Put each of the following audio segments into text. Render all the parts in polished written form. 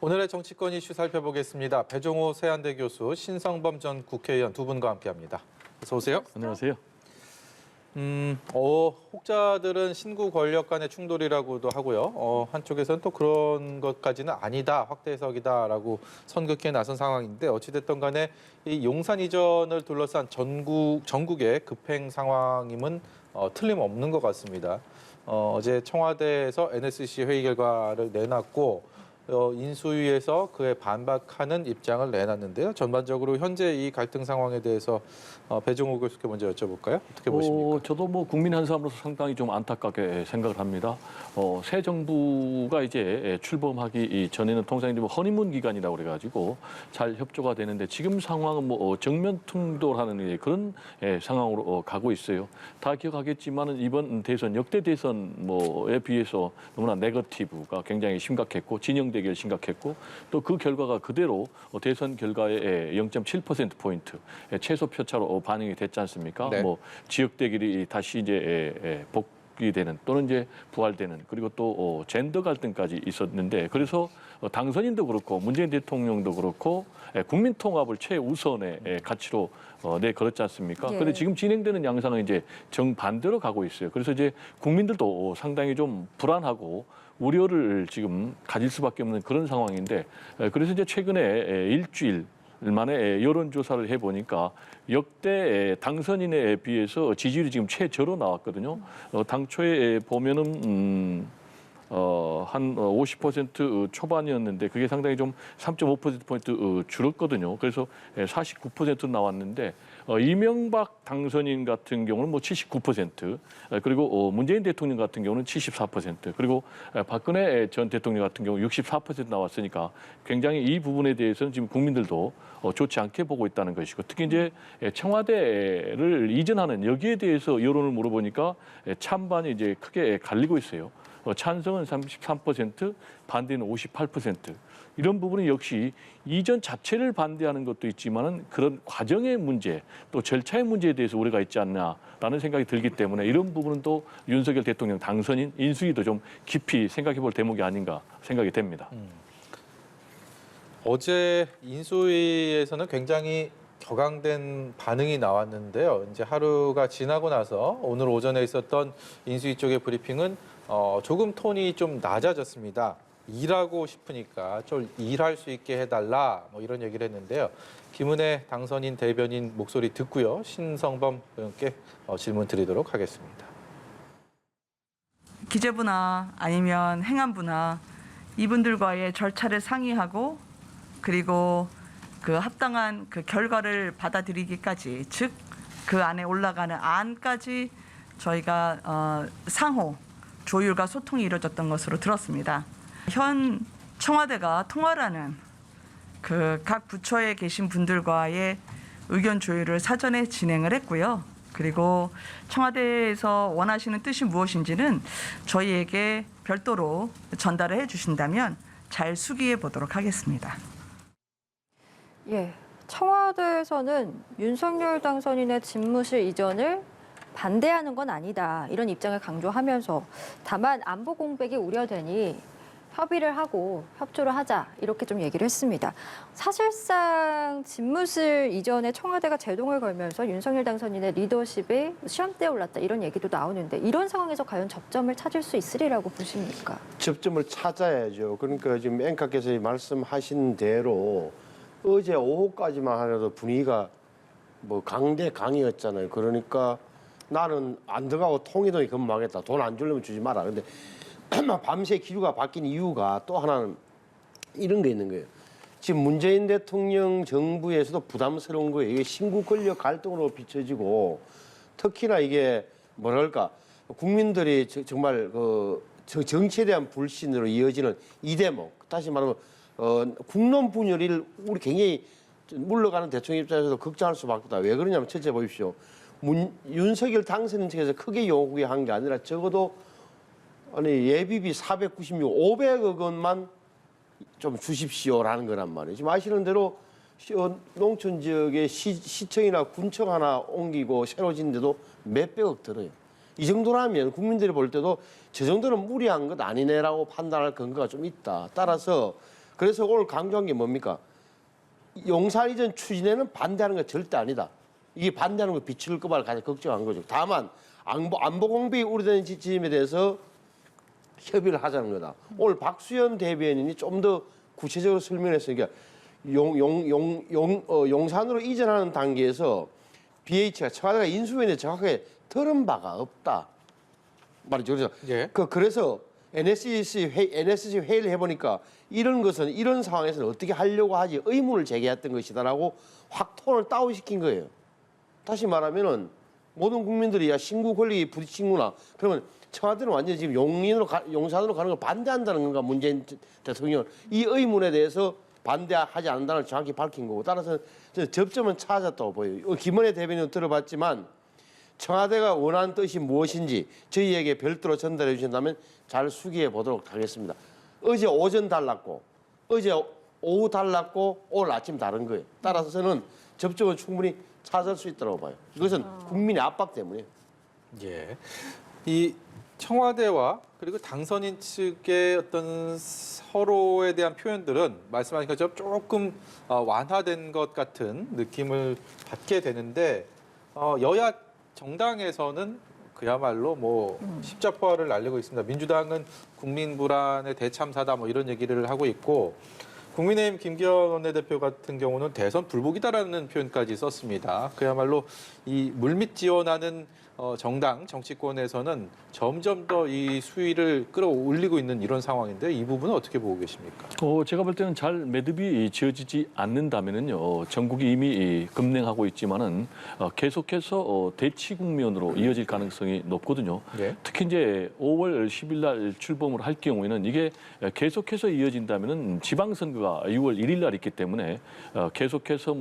오늘의 정치권 이슈 살펴보겠습니다. 배종호 세안대 교수, 신성범 전 국회의원 두 분과 함께합니다. 어서 오세요. 안녕하세요. 혹자들은 신구 권력 간의 충돌이라고도 하고요. 한쪽에서는 또 그런 것까지는 아니다, 확대 해석이다라고 선긋기에 나선 상황인데 어찌됐든 간에 이 용산 이전을 둘러싼 전국의 급행 상황임은 틀림없는 것 같습니다. 어제 청와대에서 NSC 회의 결과를 내놨고 인수위에서 그에 반박하는 입장을 내놨는데요. 전반적으로 현재 이 갈등 상황에 대해서 배종호 교수께 먼저 여쭤볼까요? 어떻게 보십니까? 저도 국민 한 사람으로서 상당히 좀 안타깝게 생각을 합니다. 새 정부가 이제 출범하기 전에는 통상 이제 허니문 기간이라고 그래가지고 잘 협조가 되는데 지금 상황은 정면 충돌하는 그런 상황으로 가고 있어요. 다 기억하겠지만은 이번 대선 역대 대선에 비해서 너무나 네거티브가 굉장히 심각했고 진영 대결 심각했고 또 그 결과가 그대로 대선 결과의 0.7%포인트 최소 표차로 반영이 됐지 않습니까? 네. 지역 대결이 다시 이제 복귀되는 또는 이제 부활되는 그리고 또 젠더 갈등까지 있었는데 그래서 당선인도 그렇고 문재인 대통령도 그렇고 국민 통합을 최우선의 가치로 내걸었지 않습니까? 예. 그런데 지금 진행되는 양상은 이제 정반대로 가고 있어요. 그래서 이제 국민들도 상당히 좀 불안하고 우려를 지금 가질 수밖에 없는 그런 상황인데 그래서 이제 최근에 일주일 만에 여론조사를 해보니까 역대 당선인에 비해서 지지율이 지금 최저로 나왔거든요. 당초에 보면은 한 50% 초반이었는데 그게 상당히 좀 3.5%포인트 줄었거든요. 그래서 49% 나왔는데 이명박 당선인 같은 경우는 79% 그리고 문재인 대통령 같은 경우는 74% 그리고 박근혜 전 대통령 같은 경우 64% 나왔으니까 굉장히 이 부분에 대해서는 지금 국민들도 좋지 않게 보고 있다는 것이고 특히 이제 청와대를 이전하는 여기에 대해서 여론을 물어보니까 찬반이 이제 크게 갈리고 있어요. 찬성은 33%, 반대는 58%. 이런 부분이 역시 이전 자체를 반대하는 것도 있지만은 그런 과정의 문제, 또 절차의 문제에 대해서 우려가 있지 않나라는 생각이 들기 때문에 이런 부분은 또 윤석열 대통령 당선인 인수위도 좀 깊이 생각해 볼 대목이 아닌가 생각이 됩니다. 어제 인수위에서는 굉장히 격앙된 반응이 나왔는데요. 이제 하루가 지나고 나서 오늘 오전에 있었던 인수위 쪽의 브리핑은 조금 톤이 좀 낮아졌습니다. 일하고 싶으니까 좀 일할 수 있게 해달라 이런 얘기를 했는데요. 김은혜 당선인 대변인 목소리 듣고요. 신성범 의원께 질문 드리도록 하겠습니다. 기재부나 아니면 행안부나 이분들과의 절차를 상의하고 그리고 그 합당한 그 결과를 받아들이기까지 즉 그 안에 올라가는 안까지 저희가 상호 조율과 소통이 이루어졌던 것으로 들었습니다. 현 청와대가 통화라는 그 각 부처에 계신 분들과의 의견 조율을 사전에 진행을 했고요. 그리고 청와대에서 원하시는 뜻이 무엇인지는 저희에게 별도로 전달을 해주신다면 잘 수기해 보도록 하겠습니다. 예, 청와대에서는 윤석열 당선인의 집무실 이전을 반대하는 건 아니다 이런 입장을 강조하면서 다만 안보 공백이 우려되니 협의를 하고 협조를 하자 이렇게 좀 얘기를 했습니다. 사실상 집무실 이전에 청와대가 제동을 걸면서 윤석열 당선인의 리더십이 시험대에 올랐다 이런 얘기도 나오는데 이런 상황에서 과연 접점을 찾을 수 있으리라고 보십니까? 접점을 찾아야죠. 그러니까 지금 앵커께서 말씀하신 대로 어제 오후까지만 하더라도 분위기가 강대강이었잖아요. 그러니까 나는 안 들어가고 통일동이 건망했다. 돈 안 주려면 주지 마라. 근데 밤새 기류가 바뀐 이유가 또 하나는 이런 게 있는 거예요. 지금 문재인 대통령 정부에서도 부담스러운 거예요. 이게 신구 권력 갈등으로 비춰지고 특히나 이게 뭐랄까 국민들이 정말 정치에 대한 불신으로 이어지는 이 대목. 다시 말하면 국론 분열을 우리 굉장히 물러가는 대통령 입장에서도 걱정할 수밖에 없다. 왜 그러냐면 첫째 보십시오. 윤석열 당선인 측에서 크게 요구한 게 아니라 적어도 예비비 496, 500억 원만 좀 주십시오라는 거란 말이에요. 지금 아시는 대로 농촌 지역에 시청이나 군청 하나 옮기고 새로 짓는데도 몇백억 들어요. 이 정도라면 국민들이 볼 때도 저 정도는 무리한 것 아니네라고 판단할 근거가 좀 있다. 따라서 그래서 오늘 강조한 게 뭡니까? 용산 이전 추진에는 반대하는 건 절대 아니다. 이게 반대하는 거 비추를 거봐를 가장 걱정한 거죠. 다만 안보 공백이 우려되는 지침에 대해서 협의를 하자는 거다. 오늘 박수현 대변인이 좀 더 구체적으로 설명했으니까 용산으로 이전하는 단계에서 BH가 청와대가 인수위원회 정확하게 들은 바가 없다 말이죠. 그래서 예. 그래서 NSC 회의를 해보니까 이런 것은 이런 상황에서는 어떻게 하려고 하지 의문을 제기했던 것이다라고 확 톤을 다운시킨 거예요. 다시 말하면은 모든 국민들이 야 신구 권력이 부딪힌구나. 그러면 청와대는 완전히 지금 용산으로 가는 걸 반대한다는 건가 문재인 대통령은 이 의문에 대해서 반대하지 않는다는 걸 정확히 밝힌 거고 따라서 저는 접점은 찾았다고 보여요. 김은혜 대변인 들어봤지만 청와대가 원하는 뜻이 무엇인지 저희에게 별도로 전달해 주신다면 잘 수기해 보도록 하겠습니다. 어제 오전 달랐고 어제 오후 달랐고 오늘 아침 다른 거예요. 따라서 저는 접점은 충분히 찾을 수 있다고 봐요. 이것은 국민의 압박 때문에. 예. 이 청와대와 그리고 당선인 측의 어떤 서로에 대한 표현들은 말씀하신 것처럼 조금 완화된 것 같은 느낌을 받게 되는데 여야 정당에서는 그야말로 뭐 십자포화를 날리고 있습니다. 민주당은 국민 불안의 대참사다 뭐 이런 얘기를 하고 있고 국민의힘 김기현 원내대표 같은 경우는 대선 불복이다라는 표현까지 썼습니다. 그야말로 이 물밑 지원하는 정당 정치권에서는 점점 더 이 수위를 끌어올리고 있는 이런 상황인데 이 부분은 어떻게 보고 계십니까? 제가 볼 때는 잘 매듭이 지어지지 않는다면은요, 전국이 이미 급냉하고 있지만은 계속해서 대치 국면으로 이어질 가능성이 높거든요. 예. 특히 이제 5월 10일 날 출범을 할 경우에는 이게 계속해서 이어진다면은 지방선거가 6월 1일 날 있기 때문에 계속해서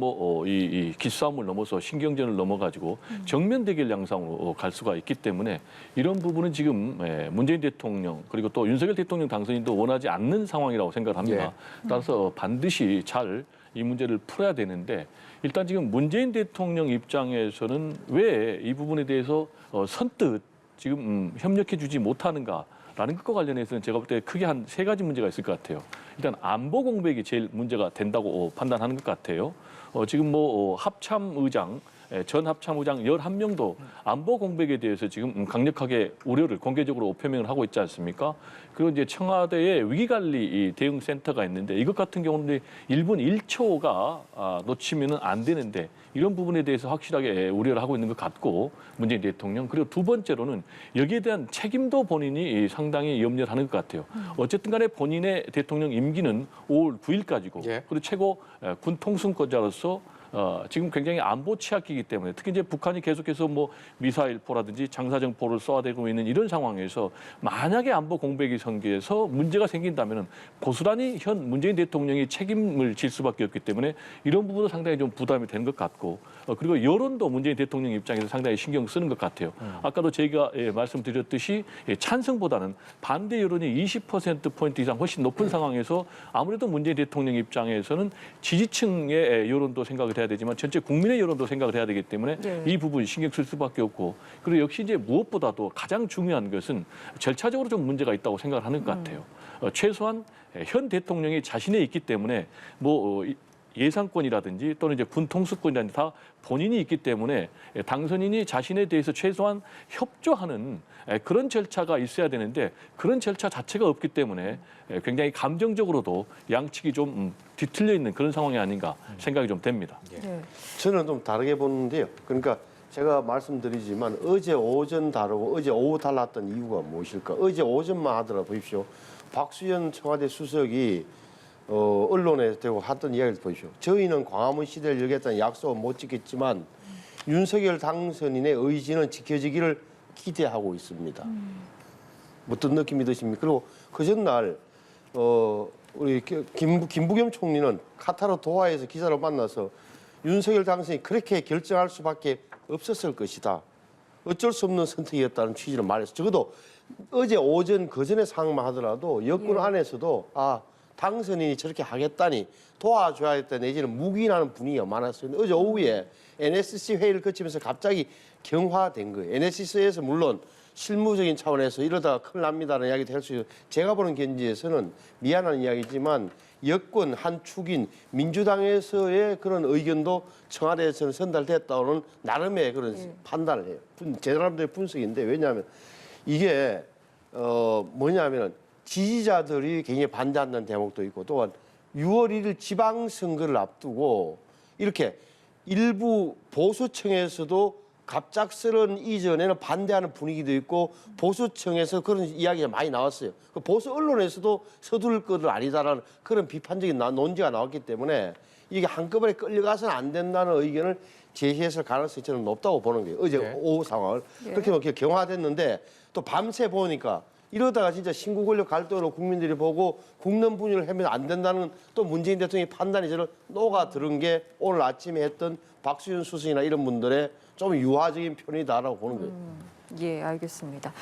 이 기싸움을 넘어서 신경전을 넘어가지고 정면 대결 양상으로 갈 수가 있기 때문에 이런 부분은 지금 문재인 대통령 그리고 또 윤석열 대통령 당선인도 원하지 않는 상황이라고 생각을 합니다. 따라서 반드시 잘 이 문제를 풀어야 되는데 일단 지금 문재인 대통령 입장에서는 왜 이 부분에 대해서 선뜻 지금 협력해 주지 못하는가라는 것과 관련해서는 제가 볼 때 크게 한 3가지 문제가 있을 것 같아요. 일단 안보 공백이 제일 문제가 된다고 판단하는 것 같아요. 지금 합참의장 전 합참의장 11명도 안보 공백에 대해서 지금 강력하게 우려를 공개적으로 표명을 하고 있지 않습니까? 그리고 이제 청와대의 위기관리 대응센터가 있는데 이것 같은 경우는 1분 1초가 놓치면은 안 되는데 이런 부분에 대해서 확실하게 우려를 하고 있는 것 같고 문재인 대통령 그리고 두 번째로는 여기에 대한 책임도 본인이 상당히 염려를 하는 것 같아요. 어쨌든 간에 본인의 대통령 임기는 5월 9일까지고 예. 그리고 최고 군 통수권자로서 지금 굉장히 안보 취약기이기 때문에 특히 이제 북한이 계속해서 미사일포라든지 장사정포를 쏘아대고 있는 이런 상황에서 만약에 안보 공백이 생겨서 문제가 생긴다면 고스란히 현 문재인 대통령이 책임을 질 수밖에 없기 때문에 이런 부분도 상당히 좀 부담이 되는 것 같고 그리고 여론도 문재인 대통령 입장에서 상당히 신경 쓰는 것 같아요. 아까도 제가 말씀드렸듯이 찬성보다는 반대 여론이 20%포인트 이상 훨씬 높은 상황에서 아무래도 문재인 대통령 입장에서는 지지층의 여론도 생각을 해야 되지만 전체 국민의 여론도 생각을 해야 되기 때문에 이 부분 신경 쓸 수밖에 없고 그리고 역시 이제 무엇보다도 가장 중요한 것은 절차적으로 좀 문제가 있다고 생각을 하는 것 같아요. 최소한 현 대통령이 자신에 있기 때문에 예산권이라든지 또는 이제 군 통수권이라든지 다 본인이 있기 때문에 당선인이 자신에 대해서 최소한 협조하는 그런 절차가 있어야 되는데 그런 절차 자체가 없기 때문에 굉장히 감정적으로도 양측이 좀 뒤틀려 있는 그런 상황이 아닌가 생각이 좀 됩니다. 네. 저는 좀 다르게 보는데요. 그러니까 제가 말씀드리지만 어제 오전 다르고 어제 오후 달랐던 이유가 무엇일까? 어제 오전만 하더라도 보십시오. 박수현 청와대 수석이 언론에 대고 했던 이야기를 보십시오. 저희는 광화문 시대를 열겠다는 약속은 못 지켰지만 윤석열 당선인의 의지는 지켜지기를 기대하고 있습니다. 어떤 느낌이 드십니까? 그리고 그 전날 우리 김부겸 총리는 카타르 도하에서 기자를 만나서 윤석열 당선인이 그렇게 결정할 수밖에 없었을 것이다. 어쩔 수 없는 선택이었다는 취지로 말해서 적어도 어제 오전 그전의 상황만 하더라도 여권 안에서도 당선인이 저렇게 하겠다니 도와줘야겠다 내지는 묵인하는 분위기가 많았어요. 어제 오후에 NSC 회의를 거치면서 갑자기 경화된 거예요. NSC에서 물론 실무적인 차원에서 이러다가 큰일 납니다라는 이야기도 할 수 있어요. 제가 보는 견지에서는 미안한 이야기지만 여권 한 축인 민주당에서의 그런 의견도 청와대에서는 전달됐다는 나름의 그런 판단을 해요. 제 사람들의 분석인데 왜냐하면 이게 뭐냐면 지지자들이 굉장히 반대한다는 대목도 있고 또한 6월 1일 지방선거를 앞두고 이렇게 일부 보수층에서도 갑작스런 이전에는 반대하는 분위기도 있고 보수층에서 그런 이야기가 많이 나왔어요. 그 보수 언론에서도 서두를 것은 아니다라는 그런 비판적인 논지가 나왔기 때문에 이게 한꺼번에 끌려가서는 안 된다는 의견을 제시했을 가능성이 저는 높다고 보는 거예요. 어제 네. 오후 상황을. 그렇게 뭐 경화됐는데 또 밤새 보니까 이러다가 진짜 신구 권력 갈등으로 국민들이 보고 국론 분열을 하면 안 된다는 또 문재인 대통령의 판단이 저는 녹아들은 게 오늘 아침에 했던 박수현 수석이나 이런 분들의 좀 유화적인 편이다라고 보는 거예요. 예, 알겠습니다.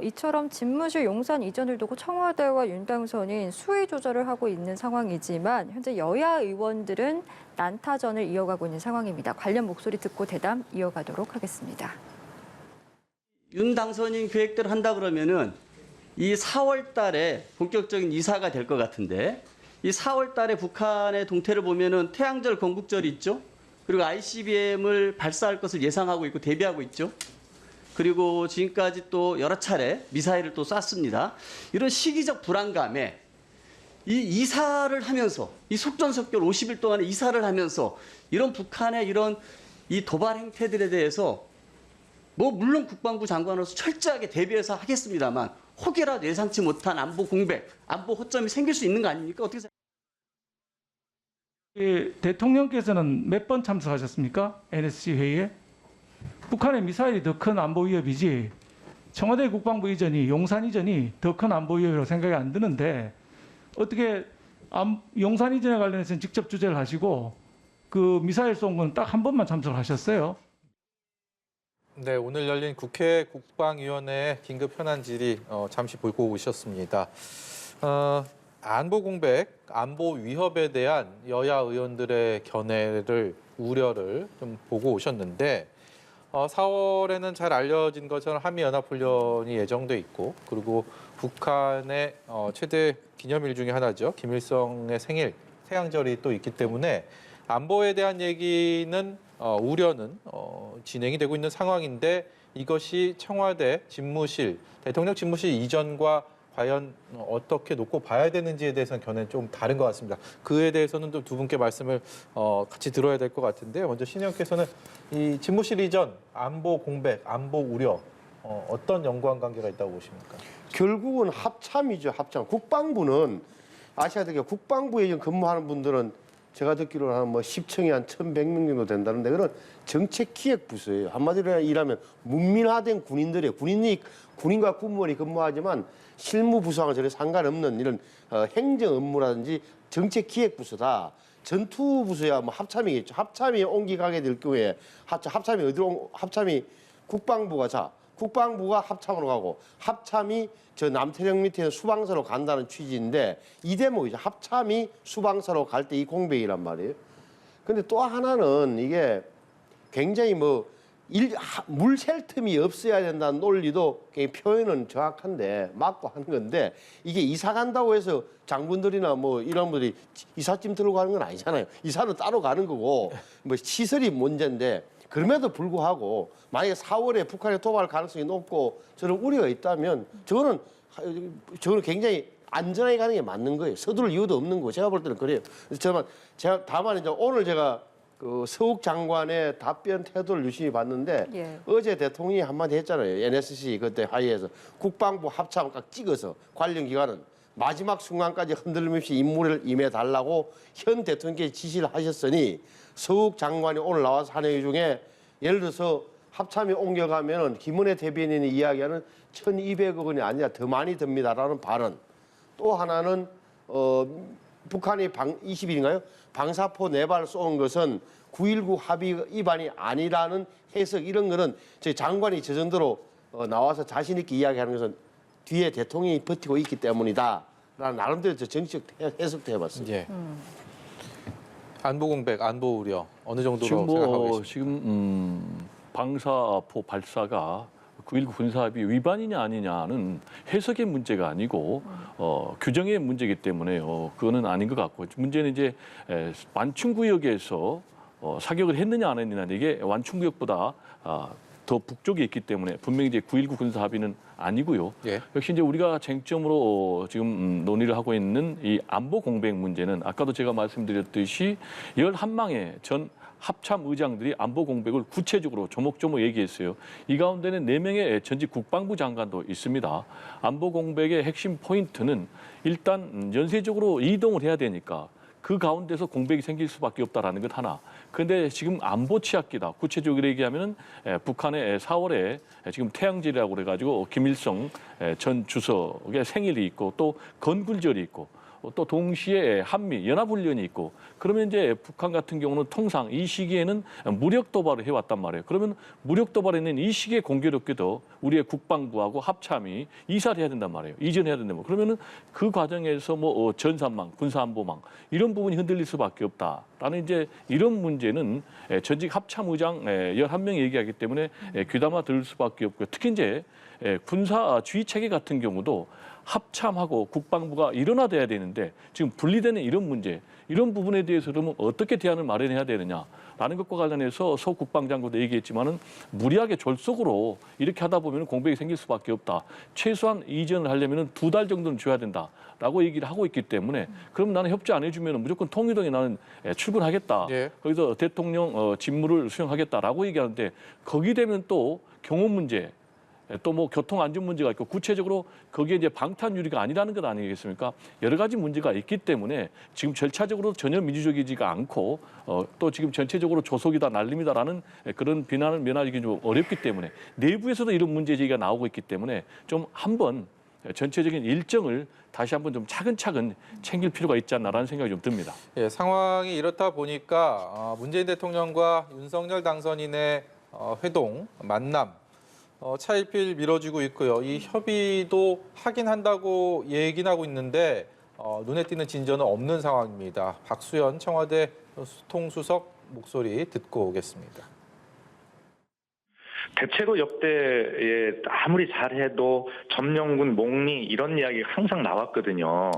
이처럼 집무실 용산 이전을 두고 청와대와 윤 당선인 수위 조절을 하고 있는 상황이지만 현재 여야 의원들은 난타전을 이어가고 있는 상황입니다. 관련 목소리 듣고 대담 이어가도록 하겠습니다. 윤 당선인 계획대로 한다 그러면은 이 4월 달에 본격적인 이사가 될 것 같은데 이 4월 달에 북한의 동태를 보면은 태양절 건국절이 있죠. 그리고 ICBM을 발사할 것을 예상하고 있고 대비하고 있죠. 그리고 지금까지 또 여러 차례 미사일을 또 쐈습니다. 이런 시기적 불안감에 이 이사를 하면서 이 속전속결 50일 동안에 이사를 하면서 이런 북한의 이런 이 도발 행태들에 대해서 뭐 물론 국방부 장관으로서 철저하게 대비해서 하겠습니다만 혹이라도 예상치 못한 안보 공백, 안보 허점이 생길 수 있는 거 아닙니까? 어떻게 생각하세요? 대통령께서는 몇 번 참석하셨습니까? NSC 회의에? 북한의 미사일이 더 큰 안보 위협이지 청와대 국방부 이전이 용산 이전이 더 큰 안보 위협이라고 생각이 안 드는데 어떻게 용산 이전에 관련해서는 직접 주재를 하시고 그 미사일 쏜 건 딱 한 번만 참석하셨어요? 네, 오늘 열린 국회 국방위원회 긴급 현안 질의 잠시 보고 오셨습니다. 안보 공백, 안보 위협에 대한 여야 의원들의 견해를 우려를 좀 보고 오셨는데 4월에는 잘 알려진 것처럼 한미연합훈련이 예정돼 있고 그리고 북한의 최대 기념일 중에 하나죠. 김일성의 생일, 태양절이 또 있기 때문에 안보에 대한 얘기는 우려는 진행이 되고 있는 상황인데 이것이 청와대 집무실, 대통령 집무실 이전과 과연 어떻게 놓고 봐야 되는지에 대해서는 견해는 좀 다른 것 같습니다. 그에 대해서는 좀 두 분께 말씀을 같이 들어야 될 것 같은데 먼저 신의원께서는 이 집무실 이전, 안보 공백, 안보 우려 어떤 연관관계가 있다고 보십니까? 결국은 합참이죠, 합참. 국방부는 아셔야 되게 국방부에 지금 근무하는 분들은 제가 듣기로는 한 뭐 10층이 한 1,100명 정도 된다는데 그런 정책 기획 부서예요. 한마디로 일하면 문민화된 군인들이에요. 군인과 군무원이 근무하지만 실무 부서와 전혀 상관없는 이런 행정 업무라든지 정책 기획 부서다. 전투 부서야 뭐 합참이겠죠. 합참이 옮기가게 될 경우에 합참이 어디로 합참이 국방부가 합참으로 가고 합참이 저 남태령 밑에 수방사로 간다는 취지인데 이 대목이죠. 합참이 수방사로 갈 때 이 공백이란 말이에요. 근데 또 하나는 이게 굉장히 물 셀 틈이 없어야 된다는 논리도 표현은 정확한데 맞고 하는 건데 이게 이사 간다고 해서 장군들이나 뭐 이런 분들이 이삿짐 들고 가는 건 아니잖아요. 이사는 따로 가는 거고 뭐 시설이 문제인데 그럼에도 불구하고 만약에 4월에 북한에 도발할 가능성이 높고 저는 우려가 있다면 저는 굉장히 안전하게 가는 게 맞는 거예요. 서두를 이유도 없는 거고 제가 볼 때는 그래요. 다만 이제 오늘 제가 그 서욱 장관의 답변 태도를 유심히 봤는데 예. 어제 대통령이 한마디 했잖아요. NSC 그때 화의에서 국방부 합참 딱 찍어서 관련 기관은 마지막 순간까지 흔들림 없이 임무를 임해달라고 현 대통령께 지시를 하셨으니 서욱 장관이 오늘 나와서 한 얘기 중에 예를 들어서 합참이 옮겨가면 김은혜 대변인이 이야기하는 1,200억 원이 아니라 더 많이 듭니다라는 발언. 또 하나는 북한이 20일인가요? 방사포 4발 쏜 것은 9.19 합의 위반이 아니라는 해석 이런 거는 저희 장관이 저 정도로 나와서 자신 있게 이야기하는 것은 뒤에 대통령이 버티고 있기 때문이다. 라는 나름대로 정치적 해석도 해봤습니다. 예. 안보 공백, 안보 우려 어느 정도로 지금 생각하고 계십니까? 지금 방사포 발사가 9.19 군사합의 위반이냐 아니냐는 해석의 문제가 아니고 규정의 문제이기 때문에 그거는 아닌 것 같고 문제는 이제 완충구역에서 사격을 했느냐 안 했느냐 이게 완충구역보다 더 북쪽에 있기 때문에 분명히 이제 9.19 군사합의는 아니고요. 예. 역시 이제 우리가 쟁점으로 지금 논의를 하고 있는 이 안보 공백 문제는 아까도 제가 말씀드렸듯이 11망의 전 합참 의장들이 안보 공백을 구체적으로 조목조목 얘기했어요. 이 가운데는 4명의 전직 국방부 장관도 있습니다. 안보 공백의 핵심 포인트는 일단 연쇄적으로 이동을 해야 되니까 그 가운데서 공백이 생길 수밖에 없다라는 것 하나. 그런데 지금 안보 취약기다. 구체적으로 얘기하면은 북한의 4월에 지금 태양절이라고 그래가지고 김일성 전 주석의 생일이 있고 또 건굴절이 있고 또 동시에 한미 연합훈련이 있고 그러면 이제 북한 같은 경우는 통상 이 시기에는 무력 도발을 해왔단 말이에요. 그러면 무력 도발에는 이 시기에 공교롭게도 우리의 국방부하고 합참이 이사를 해야 된단 말이에요. 이전해야 된단 말이에요. 그러면은 그 과정에서 뭐 전산망, 군사안보망 이런 부분이 흔들릴 수밖에 없다라는 이제 이런 문제는 전직 합참의장 11명이 얘기하기 때문에 귀담아 들을 수밖에 없고요. 특히 이제 군사 지휘 체계 같은 경우도 합참하고 국방부가 일원화돼야 되는데 지금 분리되는 이런 문제, 이런 부분에 대해서 그러면 어떻게 대안을 마련해야 되느냐라는 것과 관련해서 소 국방장관도 얘기했지만은 무리하게 졸속으로 이렇게 하다 보면 공백이 생길 수밖에 없다. 최소한 이전을 하려면은 2달 정도는 줘야 된다라고 얘기를 하고 있기 때문에 그럼 나는 협조 안 해주면 무조건 통일동에 나는 출근하겠다. 예. 거기서 대통령 직무를 수행하겠다라고 얘기하는데 거기 되면 또 경호 문제. 또 뭐 교통 안전 문제가 있고 구체적으로 거기에 이제 방탄 유리가 아니라는 것 아니겠습니까? 여러 가지 문제가 있기 때문에 지금 절차적으로 전혀 민주적이지가 않고 또 지금 전체적으로 조속이다 날림이다라는 그런 비난을 면하기 좀 어렵기 때문에 내부에서도 이런 문제 제기가 나오고 있기 때문에 좀 한번 전체적인 일정을 다시 한번 좀 차근차근 챙길 필요가 있지 않나라는 생각이 좀 듭니다. 예, 상황이 이렇다 보니까 문재인 대통령과 윤석열 당선인의 회동, 만남 차일피일 미뤄지고 있고요. 이 협의도 하긴 한다고 얘기는 하고 있는데 눈에 띄는 진전은 없는 상황입니다. 박수현 청와대 소통수석 목소리 듣고 오겠습니다. 대체로 역대에 아무리 잘해도 점령군, 목리 이런 이야기가 항상 나왔거든요.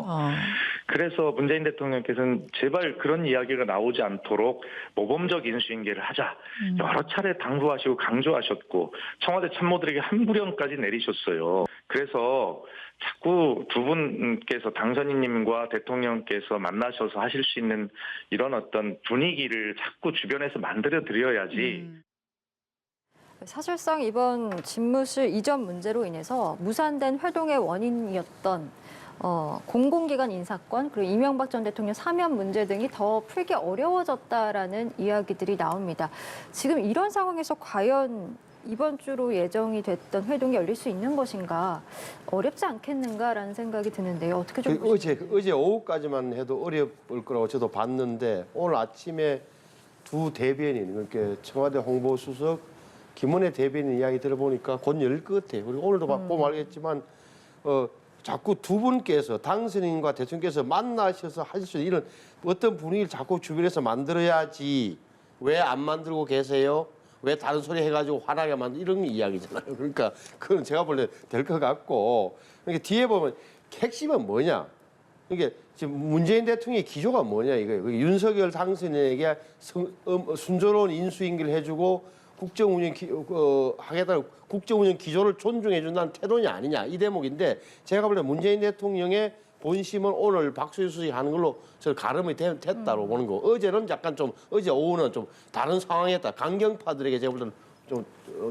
그래서 문재인 대통령께서는 제발 그런 이야기가 나오지 않도록 모범적 인수인계를 하자. 여러 차례 당부하시고 강조하셨고 청와대 참모들에게 한부령까지 내리셨어요. 그래서 자꾸 두 분께서 당선인님과 대통령께서 만나셔서 하실 수 있는 이런 어떤 분위기를 자꾸 주변에서 만들어 드려야지. 사실상 이번 집무실 이전 문제로 인해서 무산된 회동의 원인이었던 공공기관 인사권 그리고 이명박 전 대통령 사면 문제 등이 더 풀기 어려워졌다라는 이야기들이 나옵니다. 지금 이런 상황에서 과연 이번 주로 예정이 됐던 회동이 열릴 수 있는 것인가 어렵지 않겠는가라는 생각이 드는데요. 어떻게 좀 어제 오후까지만 해도 어려울 거라고 저도 봤는데 오늘 아침에 두 대변인 그러니까 청와대 홍보수석 김은혜 대변인 이야기 들어보니까 곧 열릴 것 같아요. 그리고 오늘도 보면 알겠지만 자꾸 두 분께서 당선인과 대통령께서 만나셔서 하실 수 있는 이런 어떤 분위기를 자꾸 주변에서 만들어야지 왜 안 만들고 계세요? 왜 다른 소리 해가지고 화나게 만들 이런 이야기잖아요. 그러니까 그건 제가 볼 때 될 것 같고 그러니까 뒤에 보면 핵심은 뭐냐? 이게 지금 문재인 대통령의 기조가 뭐냐 이거예요. 윤석열 당선인에게 순조로운 인수인계를 해주고 국정운영 하겠다는 국정운영 기조를 존중해준다는 태도냐 아니냐 이 대목인데 제가 볼 때 문재인 대통령의 본심은 오늘 박수현 수석이 하는 걸로 저 가름이 됐다고 보는 거. 어제는 약간 좀 어제 오후는 좀 다른 상황이었다. 강경파들에게 제가 볼 때는 좀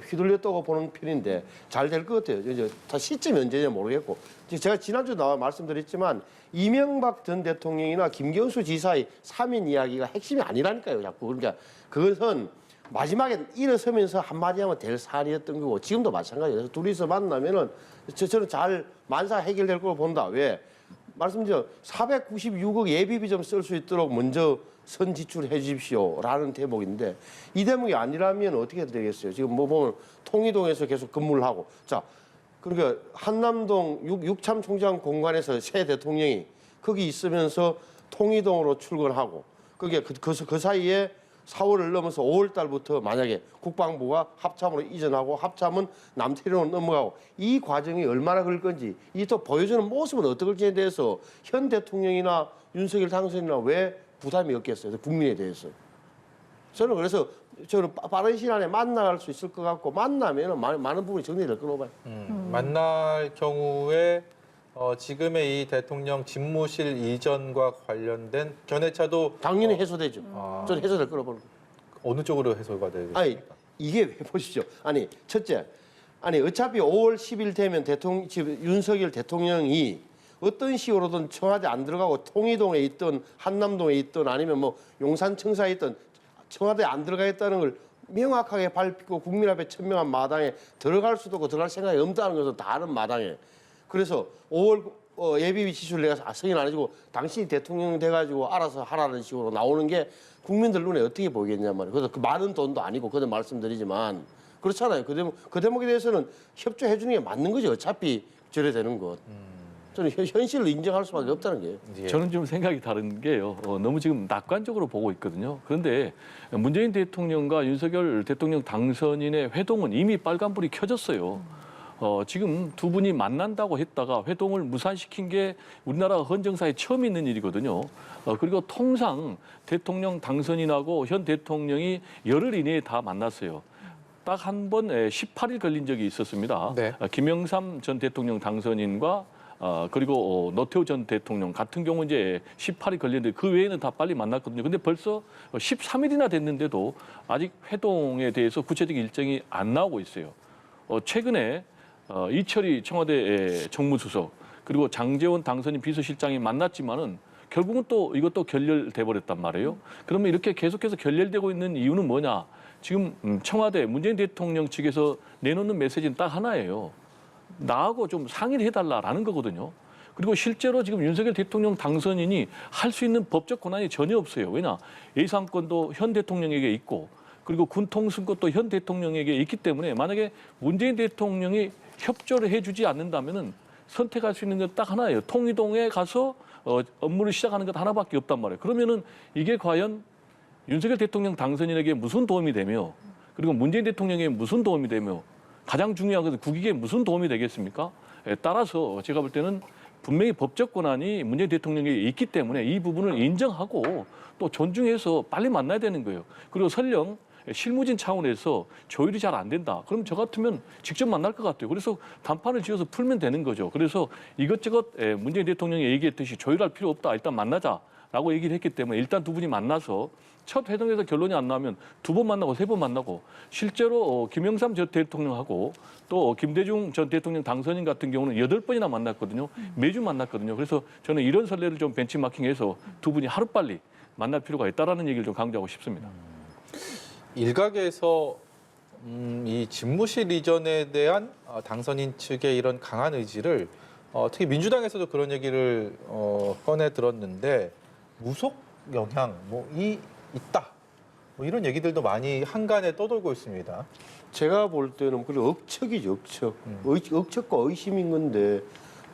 휘둘렸다고 보는 편인데 잘 될 것 같아요. 이제 다 시점이 언제냐 모르겠고 제가 지난주 나와 말씀드렸지만 이명박 전 대통령이나 김경수 지사의 3인 이야기가 핵심이 아니라니까요. 자꾸 그러니까 그것은 마지막에 일어서면서 한마디 하면 될 사안이었던 거고 지금도 마찬가지예요. 그래서 둘이서 만나면은 저는 잘 만사 해결될 걸로 본다. 왜? 말씀드려 496억 예비비 좀 쓸 수 있도록 먼저 선 지출해 주십시오라는 대목인데 이 대목이 아니라면 어떻게 되겠어요? 지금 뭐 보면 통이동에서 계속 근무를 하고 자 그러니까 한남동 육참 총장 공간에서 새 대통령이 거기 있으면서 통이동으로 출근하고 그게 그 사이에 4월을 넘어서 5월 달부터 만약에 국방부가 합참으로 이전하고 합참은 남태령으로 넘어가고 이 과정이 얼마나 걸릴 건지 이 또 보여주는 모습은 어떨지에 대해서 현 대통령이나 윤석열 당선인이나 왜 부담이 없겠어요? 국민에 대해서. 저는 그래서 빠른 시일 안에 만날 수 있을 것 같고 만나면 많은 부분이 정리될 거라고 봐요. 만날 경우에 지금의 이 대통령 집무실 이전과 관련된 견해차도 당연히 해소되죠. 저는 해소될 거라고 보는 거예요. 어느 쪽으로 해소가 되겠습니까? 아니 이게 왜 보십시오. 아니 첫째, 아니 어차피 5월 10일 되면 윤석열 대통령이 어떤 식으로든 청와대 안 들어가고 통이동에 있든 한남동에 있든 아니면 뭐 용산 청사에 있든 청와대 안 들어가겠다는 걸 명확하게 밝히고 국민 앞에 천명한 마당에 들어갈 수도 없고 들어갈 생각이 없다는 것은 다 아는 마당에. 그래서 5월 예비비 지출 내가 승인 안 해주고 당신이 대통령 돼가지고 알아서 하라는 식으로 나오는 게 국민들 눈에 어떻게 보이겠냐 말이에요. 그래서 그 많은 돈도 아니고 그때 말씀드리지만 그렇잖아요. 그 대목에 대해서는 협조해 주는 게 맞는 거죠. 어차피 저래 되는 것. 저는 현실을 인정할 수밖에 없다는 게요. 예. 저는 좀 생각이 다른 게요. 너무 지금 낙관적으로 보고 있거든요. 그런데 문재인 대통령과 윤석열 대통령 당선인의 회동은 이미 빨간불이 켜졌어요. 지금 두 분이 만난다고 했다가 회동을 무산시킨 게 우리나라 헌정사에 처음 있는 일이거든요. 그리고 통상 대통령 당선인하고 현 대통령이 열흘 이내에 다 만났어요. 딱 한 번 18일 걸린 적이 있었습니다. 네. 김영삼 전 대통령 당선인과 그리고 노태우 전 대통령 같은 경우 이제 18일 걸렸는데 그 외에는 다 빨리 만났거든요. 근데 벌써 13일이나 됐는데도 아직 회동에 대해서 구체적인 일정이 안 나오고 있어요. 최근에 이철희 청와대 정무수석 그리고 장제원 당선인 비서실장이 만났지만은 결국은 또 이것도 결렬돼 버렸단 말이에요. 그러면 이렇게 계속해서 결렬되고 있는 이유는 뭐냐? 지금 청와대 문재인 대통령 측에서 내놓는 메시지는 딱 하나예요. 나하고 좀 상의를 해달라라는 거거든요. 그리고 실제로 지금 윤석열 대통령 당선인이 할 수 있는 법적 권한이 전혀 없어요. 왜냐? 예산권도 현 대통령에게 있고 그리고 군통수권도 현 대통령에게 있기 때문에 만약에 문재인 대통령이 협조를 해주지 않는다면은 선택할 수 있는 건 딱 하나예요. 통이동에 가서 업무를 시작하는 것 하나밖에 없단 말이에요. 그러면은 이게 과연 윤석열 대통령 당선인에게 무슨 도움이 되며 그리고 문재인 대통령에게 무슨 도움이 되며 가장 중요한 것은 국익에 무슨 도움이 되겠습니까? 따라서 제가 볼 때는 분명히 법적 권한이 문재인 대통령에게 있기 때문에 이 부분을 인정하고 또 존중해서 빨리 만나야 되는 거예요. 그리고 설령 실무진 차원에서 조율이 잘 안 된다. 그럼 저 같으면 직접 만날 것 같아요. 그래서 단판을 지어서 풀면 되는 거죠. 그래서 이것저것 문재인 대통령이 얘기했듯이 조율할 필요 없다. 일단 만나자라고 얘기를 했기 때문에 일단 두 분이 만나서 첫 회동에서 결론이 안 나면 두 번 만나고 세 번 만나고 실제로 김영삼 전 대통령하고 또 김대중 전 대통령 당선인 같은 경우는 8번이나 만났거든요. 매주 만났거든요. 그래서 저는 이런 선례를 좀 벤치마킹해서 두 분이 하루빨리 만날 필요가 있다라는 얘기를 좀 강조하고 싶습니다. 일각에서 이 집무실 이전에 대한 당선인 측의 이런 강한 의지를 특히 민주당에서도 그런 얘기를 꺼내 들었는데 무속 영향 이 있다 뭐 이런 얘기들도 많이 한간에 떠돌고 있습니다. 제가 볼 때는 그래 억측이죠, 억측. 억측과 의심인 건데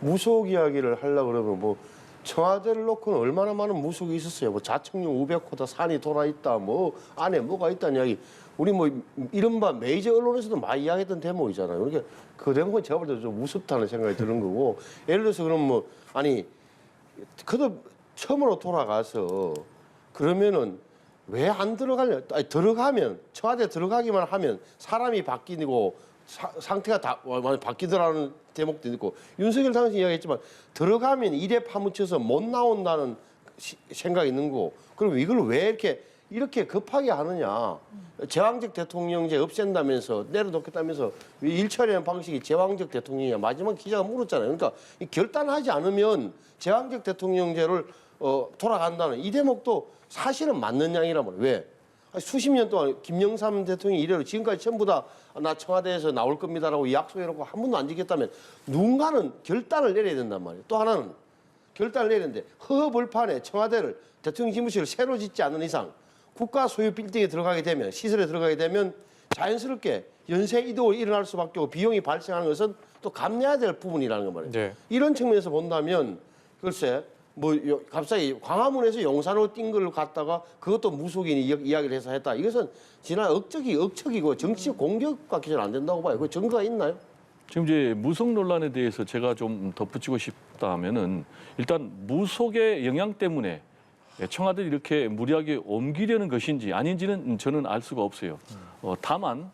무속 이야기를 하려고 그러면 뭐 청와대를 놓고는 얼마나 많은 무속이 있었어요. 뭐 자청용 500호다 산이 돌아 있다, 뭐 안에 뭐가 있다는 이야기. 우리 뭐 이른바 메이저 언론에서도 많이 이야기했던 대목이잖아요. 그러니까 그 대목은 제가 볼 때 좀 우습다는 생각이 드는 거고. 예를 들어서 그럼 뭐 아니 그도 처음으로 돌아가서 그러면은 왜 안 들어가냐? 아니, 들어가면 청와대 들어가기만 하면 사람이 바뀌고 상태가 다 바뀌더라는 대목도 있고 윤석열 당선인 이야기했지만 들어가면 일에 파묻혀서 못 나온다는 생각이 있는 거고 그럼 이걸 왜 이렇게 급하게 하느냐? 제왕적 대통령제 없앤다면서 내려놓겠다면서 일처리하는 방식이 제왕적 대통령이냐? 마지막 기자가 물었잖아요. 그러니까 결단하지 않으면 제왕적 대통령제를 돌아간다는 이 대목도 사실은 맞는 양이란 말이에요. 왜? 수십 년 동안 김영삼 대통령이 이래로 지금까지 전부 다 나 청와대에서 나올 겁니다라고 약속해놓고 한 번도 안 지켰다면 누군가는 결단을 내려야 된단 말이에요. 또 하나는 결단을 내렸는데 허허벌판에 청와대를 대통령 집무실을 새로 짓지 않는 이상 국가 소유 빌딩에 들어가게 되면 시설에 들어가게 되면 자연스럽게 연쇄 이동이 일어날 수밖에 없고 비용이 발생하는 것은 또 감내해야 될 부분이라는 거 말이에요. 네. 이런 측면에서 본다면 글쎄 갑자기 광화문에서 용산으로 뛴 걸 갖다가 그것도 무속인이 이야기를 해서 했다. 이것은 지난 억척이고 정치 공격과 기준 안 된다고 봐요. 그 증거가 있나요? 지금 이제 무속 논란에 대해서 제가 좀 덧붙이고 싶다 하면은 일단 무속의 영향 때문에 청와대를 이렇게 무리하게 옮기려는 것인지 아닌지는 저는 알 수가 없어요. 다만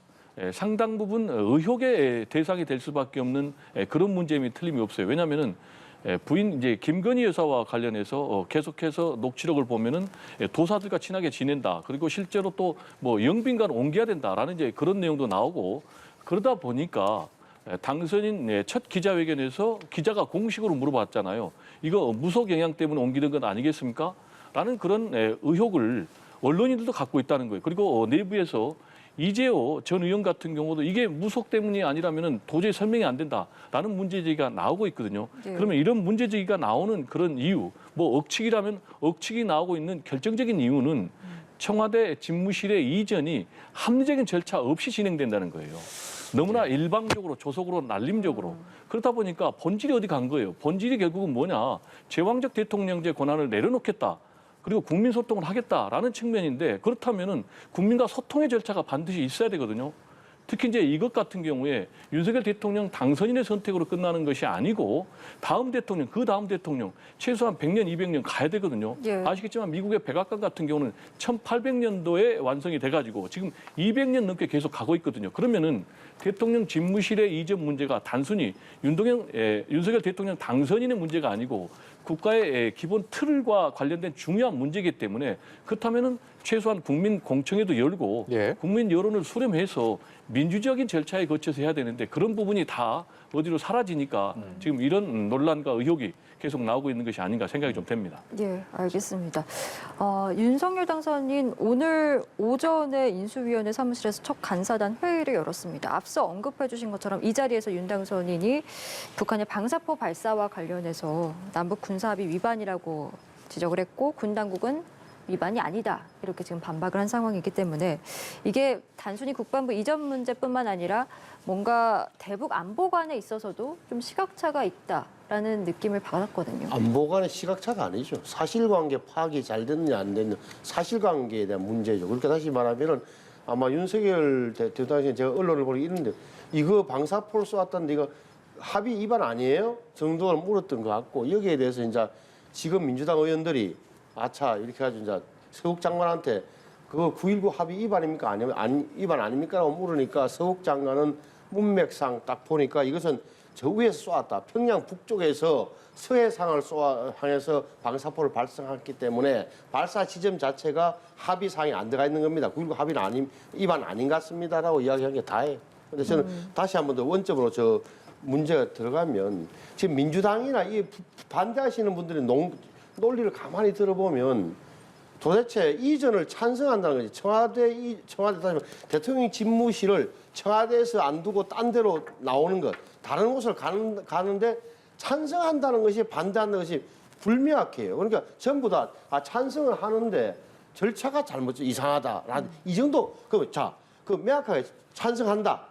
상당 부분 의혹의 대상이 될 수밖에 없는 그런 문제임이 틀림이 없어요. 왜냐하면은 부인 이제 김건희 여사와 관련해서 계속해서 녹취록을 보면은 도사들과 친하게 지낸다. 그리고 실제로 또 뭐 영빈관 옮겨야 된다라는 이제 그런 내용도 나오고 그러다 보니까 당선인 첫 기자회견에서 기자가 공식으로 물어봤잖아요. 이거 무속 영향 때문에 옮기는 건 아니겠습니까? 라는 그런 의혹을 언론인들도 갖고 있다는 거예요. 그리고 내부에서 이재호 전 의원 같은 경우도 이게 무속 때문이 아니라면 도저히 설명이 안 된다라는 문제제기가 나오고 있거든요. 네. 그러면 이런 문제제기가 나오는 그런 이유, 뭐 억측이라면 억측이 나오고 있는 결정적인 이유는 청와대 집무실의 이전이 합리적인 절차 없이 진행된다는 거예요. 너무나 일방적으로 조속으로 날림적으로 그렇다 보니까 본질이 어디 간 거예요. 본질이 결국은 뭐냐. 제왕적 대통령제 권한을 내려놓겠다. 그리고 국민 소통을 하겠다라는 측면인데 그렇다면은 국민과 소통의 절차가 반드시 있어야 되거든요. 특히 이제 이것 같은 경우에 윤석열 대통령 당선인의 선택으로 끝나는 것이 아니고 다음 대통령, 그 다음 대통령 최소한 100년, 200년 가야 되거든요. 예. 아시겠지만 미국의 백악관 같은 경우는 1800년도에 완성이 돼가지고 지금 200년 넘게 계속 가고 있거든요. 그러면은 대통령 집무실의 이전 문제가 단순히 윤석열 대통령 당선인의 문제가 아니고 국가의 기본 틀과 관련된 중요한 문제이기 때문에 그렇다면은 최소한 국민 공청회도 열고 예. 국민 여론을 수렴해서 민주적인 절차에 거쳐서 해야 되는데 그런 부분이 다 어디로 사라지니까 지금 이런 논란과 의혹이 계속 나오고 있는 것이 아닌가 생각이 좀 됩니다. 예, 알겠습니다. 윤석열 당선인 오늘 오전에 인수위원회 사무실에서 첫 간사단 회의를 열었습니다. 앞서 언급해 주신 것처럼 이 자리에서 윤 당선인이 북한의 방사포 발사와 관련해서 남북 군사합의 위반이라고 지적을 했고 군 당국은 위반이 아니다. 이렇게 지금 반박을 한 상황이기 때문에 이게 단순히 국방부 이전 문제뿐만 아니라 뭔가 대북 안보관에 있어서도 좀 시각차가 있다라는 느낌을 받았거든요. 안보관의 시각차가 아니죠. 사실관계 파악이 잘 됐느냐 안 됐느냐 사실관계에 대한 문제죠. 그렇게 다시 말하면은 아마 윤석열 대통령이 제가 언론을 보고 이러는데 이거 방사포를 쏘았다는데 이거 합의 위반 아니에요? 정도를 물었던 것 같고 여기에 대해서 이제 지금 민주당 의원들이 아차 이렇게 해가지고 이제 서욱 장관한테 그거 9.19 합의 위반입니까? 아니면 위반 아닙니까? 라고 물으니까 서욱 장관은 문맥상 딱 보니까 이것은 저 위에서 쏘았다. 평양 북쪽에서 서해상을 향해서 방사포를 발사했기 때문에 발사 지점 자체가 합의 사항이 안 들어가 있는 겁니다. 9.19 합의는 위반 아닌 것 같습니다라고 이야기한 게 다예요. 근데 저는 다시 한 번 더 원점으로 저 문제가 들어가면 지금 민주당이나 이 반대하시는 분들의 논리를 가만히 들어보면 도대체 이전을 찬성한다는 거지. 청와대 다시 대통령 집무실을 청와대에서 안 두고 딴 데로 나오는 것, 다른 곳을 가는데 찬성한다는 것이 반대한다는 것이 불명확해요. 그러니까 전부 다 찬성을 하는데 절차가 이상하다. 이 정도 그 명확하게 찬성한다.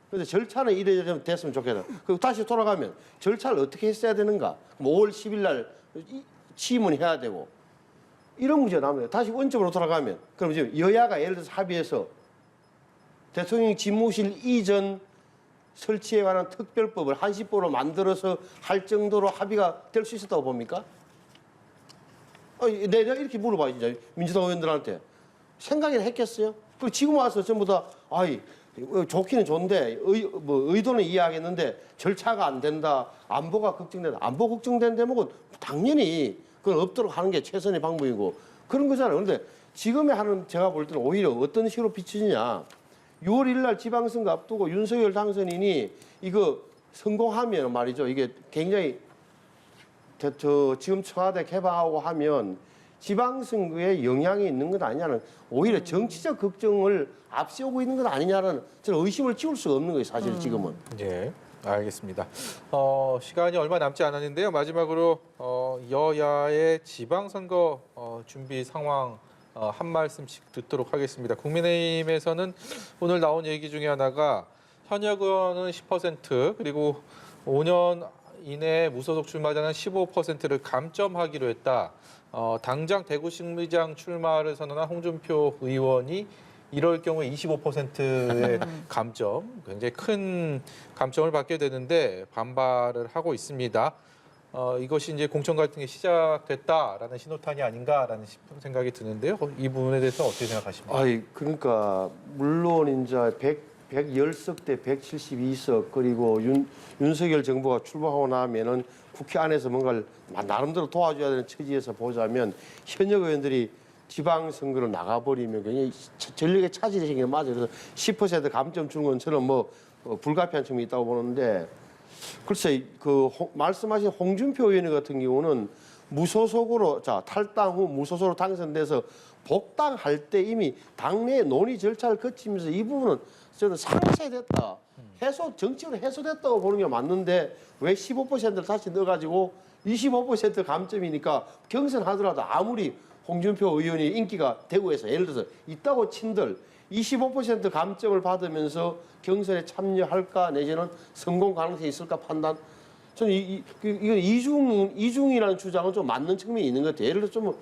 그런데 절차는 이래 됐으면 좋겠다. 그리고 다시 돌아가면 절차를 어떻게 했어야 되는가? 5월 10일 날 취임해야 되고 이런 문제가 나옵니다. 다시 원점으로 돌아가면 그럼 지금 여야가 예를 들어서 합의해서 대통령 집무실 이전 설치에 관한 특별법을 한시법으로 만들어서 할 정도로 합의가 될 수 있었다고 봅니까? 내가 이렇게 물어봐 진짜 민주당 의원들한테 생각이나 했겠어요? 그리고 지금 와서 전부 다 좋기는 좋은데 의도는 이해하겠는데 절차가 안 된다, 안보가 걱정된다. 안보 걱정된 대목은 당연히 그건 없도록 하는 게 최선의 방법이고 그런 거잖아요. 그런데 지금에 하는 제가 볼 때는 오히려 어떤 식으로 비춰지냐. 6월 1일 날 지방선거 앞두고 윤석열 당선인이 이거 성공하면 말이죠. 이게 굉장히 지금 청와대 개방하고 하면 지방선거에 영향이 있는 것 아니냐는 오히려 정치적 걱정을 앞세우고 있는 것 아니냐는 저는 의심을 지울 수가 없는 거예요. 사실 지금은. 예, 알겠습니다. 시간이 얼마 남지 않았는데요. 마지막으로 여야의 지방선거 준비 상황 한 말씀씩 듣도록 하겠습니다. 국민의힘에서는 오늘 나온 얘기 중에 하나가 현역 의원은 10% 그리고 5년 이내에 무소속 출마자는 15%를 감점하기로 했다. 당장 대구시의장 출마를 선언한 홍준표 의원이 이럴 경우에 25%의 감점, 굉장히 큰 감점을 받게 되는데 반발을 하고 있습니다. 이것이 이제 공천 갈등이 시작됐다라는 신호탄이 아닌가라는 싶은 생각이 드는데요. 이 부분에 대해서 어떻게 생각하십니까? 그러니까 물론 이제 110석 대 172석 그리고 윤석열 정부가 출범하고 나면은 국회 안에서 뭔가를 나름대로 도와줘야 되는 처지에서 보자면 현역 의원들이 지방선거로 나가버리면 굉장히 전력의 차질이 생기는 맞아요. 그래서 10% 감점 주는 건 저는 불가피한 측면이 있다고 보는데 글쎄 말씀하신 홍준표 의원 같은 경우는 무소속으로 탈당 후 무소속으로 당선돼서 복당할 때 이미 당내 논의 절차를 거치면서 이 부분은 저는 상쇄됐다. 정치로 해소됐다고 보는 게 맞는데 왜 15%를 다시 넣어가지고 25% 감점이니까 경선하더라도 아무리 홍준표 의원이 인기가 대구에서 예를 들어서 있다고 친들 25% 감점을 받으면서 경선에 참여할까 내지는 성공 가능성이 있을까 판단. 저는 이건 이중이라는 주장은 좀 맞는 측면이 있는 것 같아요. 예를 들어서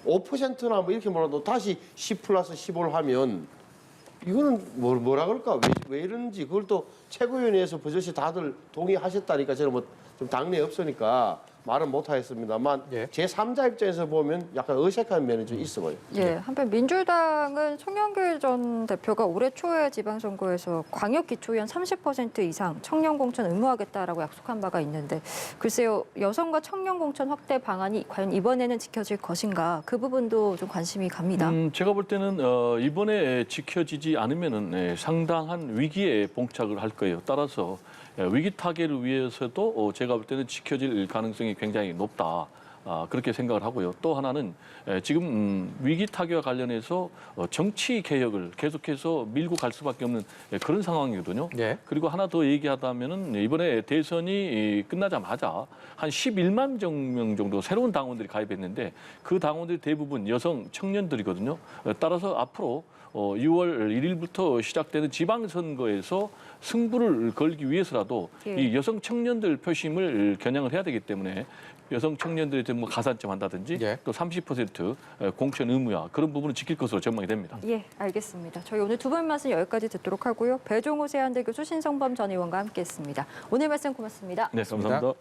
5%나 이렇게 몰라도 다시 10+15를 하면 이거는 뭐라 그럴까? 왜 이런지 그걸 또 최고위원회에서 버젓이 다들 동의하셨다니까 저는 좀 당내에 없으니까 말은 못하겠습니다만 예. 제3자 입장에서 보면 약간 어색한 면이 좀 있어 보여요. 예, 한편 민주당은 송영길 전 대표가 올해 초에 지방선거에서 광역기초위원 30% 이상 청년 공천 의무하겠다라고 약속한 바가 있는데 글쎄요, 여성과 청년 공천 확대 방안이 과연 이번에는 지켜질 것인가 그 부분도 좀 관심이 갑니다. 제가 볼 때는 이번에 지켜지지 않으면은 상당한 위기에 봉착을 할 거예요. 따라서 위기 타개를 위해서도 제가 볼 때는 지켜질 가능성이 굉장히 높다. 그렇게 생각을 하고요. 또 하나는 지금 위기 타개와 관련해서 정치 개혁을 계속해서 밀고 갈 수밖에 없는 그런 상황이거든요. 예. 그리고 하나 더 얘기하다면은 이번에 대선이 끝나자마자 한 11만 명 정도 새로운 당원들이 가입했는데 그 당원들이 대부분 여성 청년들이거든요. 따라서 앞으로 6월 1일부터 시작되는 지방선거에서 승부를 걸기 위해서라도 예. 이 여성 청년들 표심을 겨냥을 해야 되기 때문에 여성 청년들이 가산점 한다든지 예. 또 30% 공천 의무화 그런 부분을 지킬 것으로 전망이 됩니다. 예, 알겠습니다. 저희 오늘 두 분 말씀 여기까지 듣도록 하고요. 배종호 세한대 교수 신성범 전 의원과 함께했습니다. 오늘 말씀 고맙습니다. 네, 감사합니다.